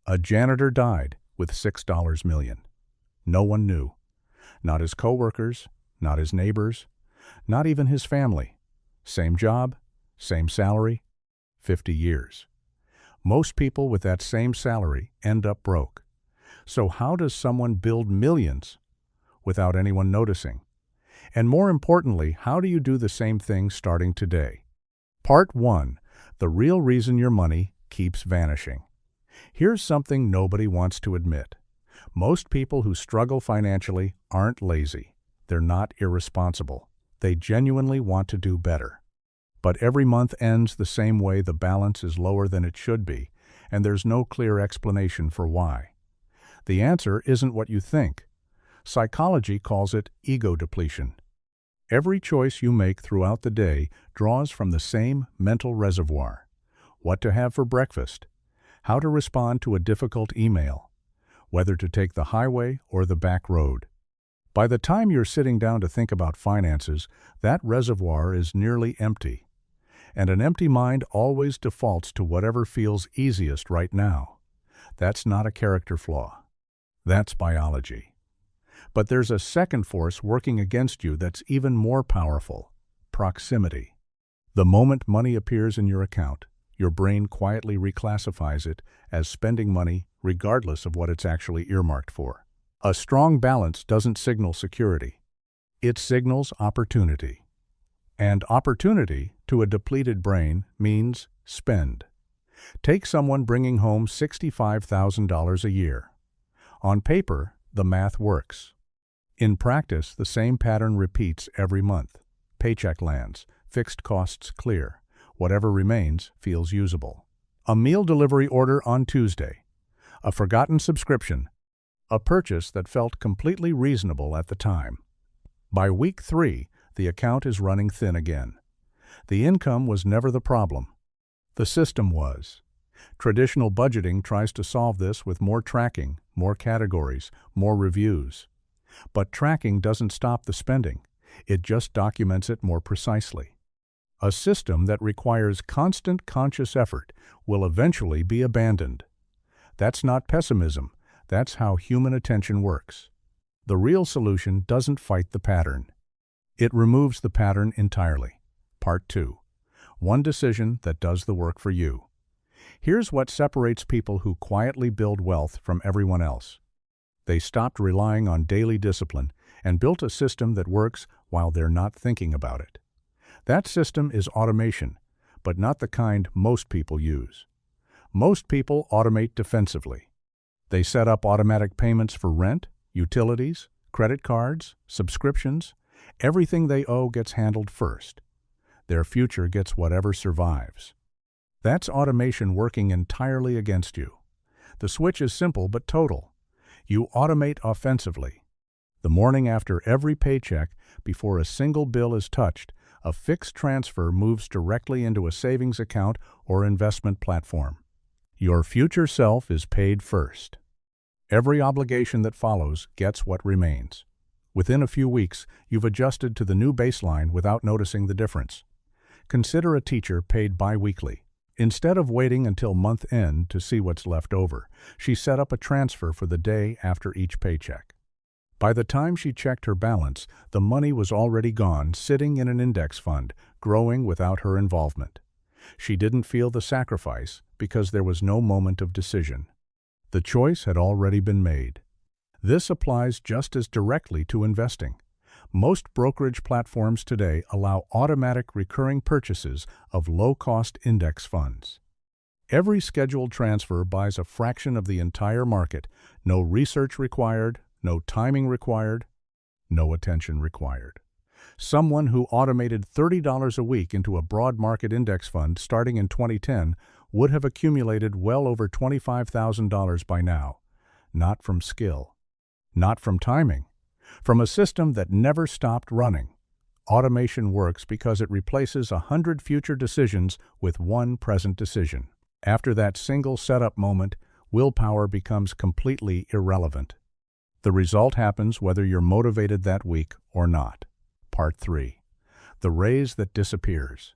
A janitor died with $6 million. No one knew. Not his coworkers, not his neighbors, not even his family. Same job, same salary, 50 years. Most people with that same salary end up broke. So how does someone build millions without anyone noticing? And more importantly, how do you do the same thing starting today? Part 1. The real reason your money keeps vanishing. Here's something nobody wants to admit. Most people who struggle financially aren't lazy. They're not irresponsible. They genuinely want to do better. But every month ends the same way. The balance is lower than it should be, and there's no clear explanation for why. The answer isn't what you think. Psychology calls it ego depletion. Every choice you make throughout the day draws from the same mental reservoir. What to have for breakfast, how to respond to a difficult email, whether to take the highway or the back road. By the time you're sitting down to think about finances, that reservoir is nearly empty. And an empty mind always defaults to whatever feels easiest right now. That's not a character flaw. That's biology. But there's a second force working against you that's even more powerful: proximity. The moment money appears in your account, your brain quietly reclassifies it as spending money regardless of what it's actually earmarked for. A strong balance doesn't signal security. It signals opportunity. And opportunity, to a depleted brain, means spend. Take someone bringing home $65,000 a year. On paper, the math works. In practice, the same pattern repeats every month. Paycheck lands, fixed costs clear. Whatever remains feels usable. A meal delivery order on Tuesday. A forgotten subscription. A purchase that felt completely reasonable at the time. By week 3, the account is running thin again. The income was never the problem. The system was. Traditional budgeting tries to solve this with more tracking, more categories, more reviews. But tracking doesn't stop the spending. It just documents it more precisely. A system that requires constant conscious effort will eventually be abandoned. That's not pessimism. That's how human attention works. The real solution doesn't fight the pattern. It removes the pattern entirely. Part 2. One decision that does the work for you. Here's what separates people who quietly build wealth from everyone else. They stopped relying on daily discipline and built a system that works while they're not thinking about it. That system is automation, but not the kind most people use. Most people automate defensively. They set up automatic payments for rent, utilities, credit cards, subscriptions. Everything they owe gets handled first. Their future gets whatever survives. That's automation working entirely against you. The switch is simple but total. You automate offensively. The morning after every paycheck, before a single bill is touched, a fixed transfer moves directly into a savings account or investment platform. Your future self is paid first. Every obligation that follows gets what remains. Within a few weeks, you've adjusted to the new baseline without noticing the difference. Consider a teacher paid bi-weekly. Instead of waiting until month end to see what's left over, she set up a transfer for the day after each paycheck. By the time she checked her balance, the money was already gone, sitting in an index fund, growing without her involvement. She didn't feel the sacrifice because there was no moment of decision. The choice had already been made. This applies just as directly to investing. Most brokerage platforms today allow automatic recurring purchases of low-cost index funds. Every scheduled transfer buys a fraction of the entire market. No research required, no timing required, no attention required. Someone who automated $30 a week into a broad market index fund starting in 2010 would have accumulated well over $25,000 by now. Not from skill, not from timing, from a system that never stopped running. Automation works because it replaces 100 future decisions with one present decision. After that single setup moment, willpower becomes completely irrelevant. The result happens whether you're motivated that week or not. Part 3. The raise that disappears.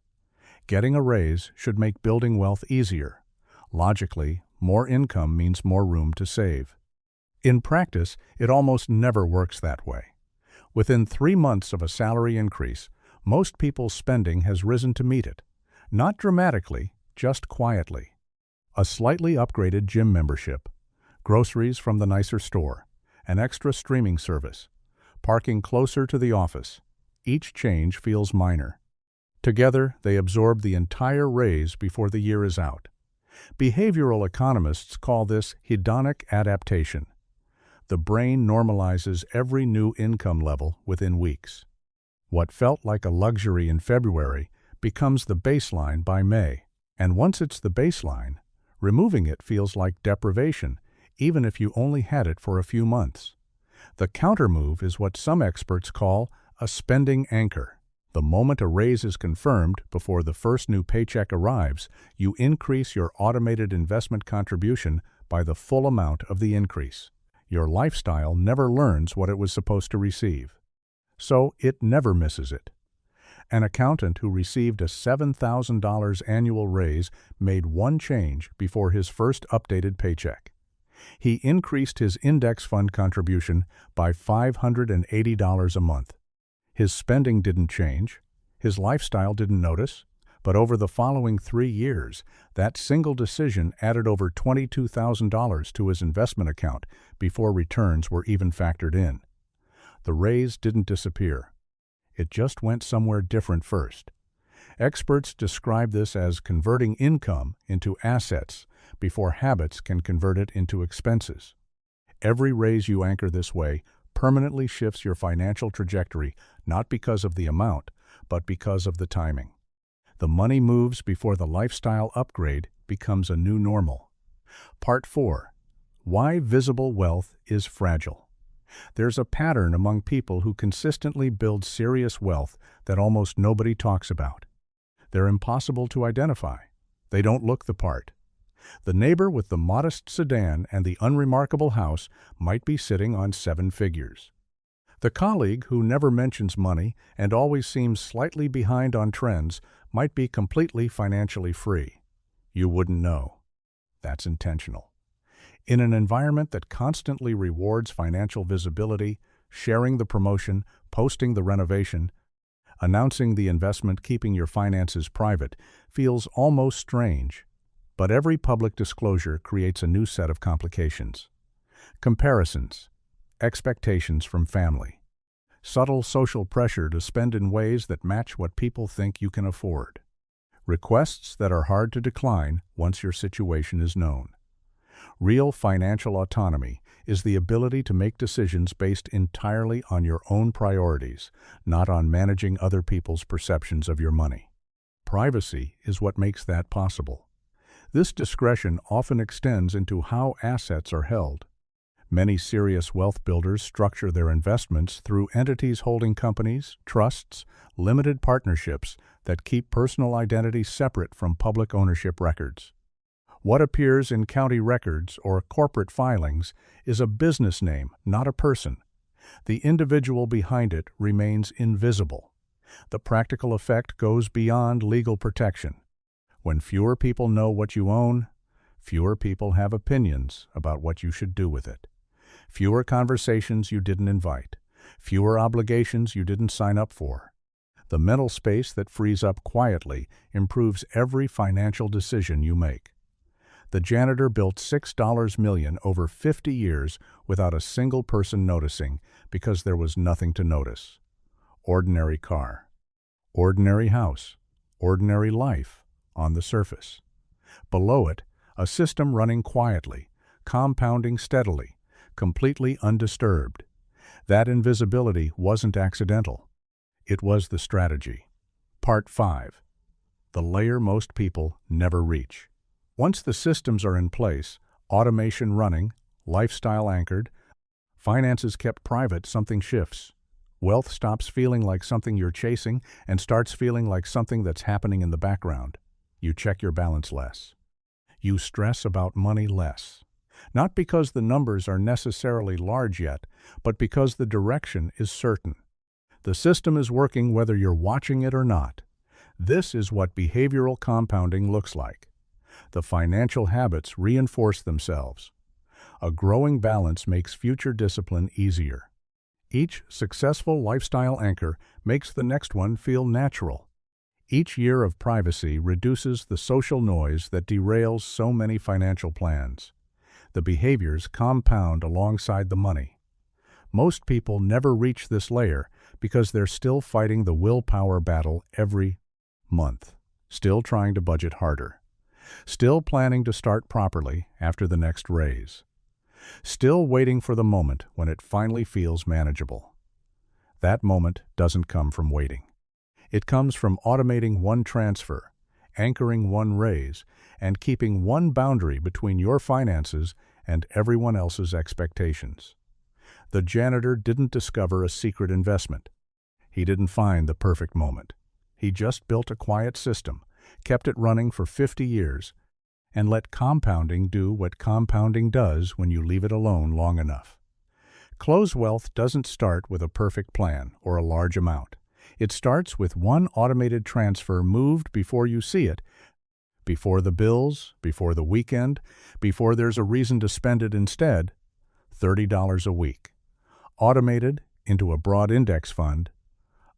Getting a raise should make building wealth easier. Logically, more income means more room to save. In practice, it almost never works that way. Within 3 months of a salary increase, most people's spending has risen to meet it. Not dramatically, just quietly. A slightly upgraded gym membership, groceries from the nicer store, an extra streaming service, parking closer to the office. Each change feels minor. Together, they absorb the entire raise before the year is out. Behavioral economists call this hedonic adaptation. The brain normalizes every new income level within weeks. What felt like a luxury in February becomes the baseline by May. And once it's the baseline, removing it feels like deprivation, even if you only had it for a few months. The countermove is what some experts call a spending anchor. The moment a raise is confirmed before the first new paycheck arrives, you increase your automated investment contribution by the full amount of the increase. Your lifestyle never learns what it was supposed to receive. So it never misses it. An accountant who received a $7,000 annual raise made one change before his first updated paycheck. He increased his index fund contribution by $580 a month. His spending didn't change, his lifestyle didn't notice, but over the following 3 years, that single decision added over $22,000 to his investment account before returns were even factored in. The raise didn't disappear. It just went somewhere different first. Experts describe this as converting income into assets before habits can convert it into expenses. Every raise you anchor this way permanently shifts your financial trajectory, not because of the amount, but because of the timing. The money moves before the lifestyle upgrade becomes a new normal. Part 4. Why visible wealth is fragile. There's a pattern among people who consistently build serious wealth that almost nobody talks about. They're impossible to identify. They don't look the part. The neighbor with the modest sedan and the unremarkable house might be sitting on 7 figures. The colleague who never mentions money and always seems slightly behind on trends might be completely financially free. You wouldn't know. That's intentional. In an environment that constantly rewards financial visibility, sharing the promotion, posting the renovation, announcing the investment, keeping your finances private, feels almost strange. But every public disclosure creates a new set of complications. Comparisons, expectations from family, subtle social pressure to spend in ways that match what people think you can afford, requests that are hard to decline once your situation is known. Real financial autonomy is the ability to make decisions based entirely on your own priorities, not on managing other people's perceptions of your money. Privacy is what makes that possible. This discretion often extends into how assets are held. Many serious wealth builders structure their investments through entities holding companies, trusts, limited partnerships that keep personal identity separate from public ownership records. What appears in county records or corporate filings is a business name, not a person. The individual behind it remains invisible. The practical effect goes beyond legal protection. When fewer people know what you own, fewer people have opinions about what you should do with it. Fewer conversations you didn't invite. Fewer obligations you didn't sign up for. The mental space that frees up quietly improves every financial decision you make. The janitor built $6 million over 50 years without a single person noticing because there was nothing to notice. Ordinary car. Ordinary house. Ordinary life on the surface. Below it, a system running quietly, compounding steadily, completely undisturbed. That invisibility wasn't accidental. It was the strategy. Part 5. The layer most people never reach. Once the systems are in place, automation running, lifestyle anchored, finances kept private, something shifts. Wealth stops feeling like something you're chasing and starts feeling like something that's happening in the background. You check your balance less. You stress about money less. Not because the numbers are necessarily large yet, but because the direction is certain. The system is working whether you're watching it or not. This is what behavioral compounding looks like. The financial habits reinforce themselves. A growing balance makes future discipline easier. Each successful lifestyle anchor makes the next one feel natural. Each year of privacy reduces the social noise that derails so many financial plans. The behaviors compound alongside the money. Most people never reach this layer because they're still fighting the willpower battle every month, still trying to budget harder, still planning to start properly after the next raise, still waiting for the moment when it finally feels manageable. That moment doesn't come from waiting. It comes from automating one transfer, anchoring one raise, and keeping one boundary between your finances and everyone else's expectations. The janitor didn't discover a secret investment. He didn't find the perfect moment. He just built a quiet system, kept it running for 50 years, and let compounding do what compounding does when you leave it alone long enough. Close wealth doesn't start with a perfect plan or a large amount. It starts with one automated transfer moved before you see it, before the bills, before the weekend, before there's a reason to spend it instead. $30 a week. Automated into a broad index fund.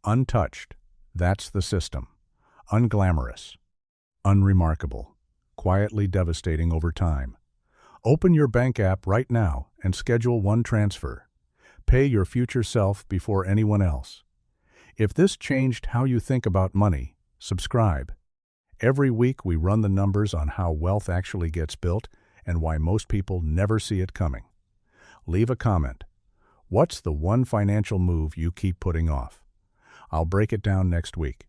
Untouched. That's the system. Unglamorous. Unremarkable. Quietly devastating over time. Open your bank app right now and schedule one transfer. Pay your future self before anyone else. If this changed how you think about money, subscribe. Every week we run the numbers on how wealth actually gets built and why most people never see it coming. Leave a comment. What's the one financial move you keep putting off? I'll break it down next week.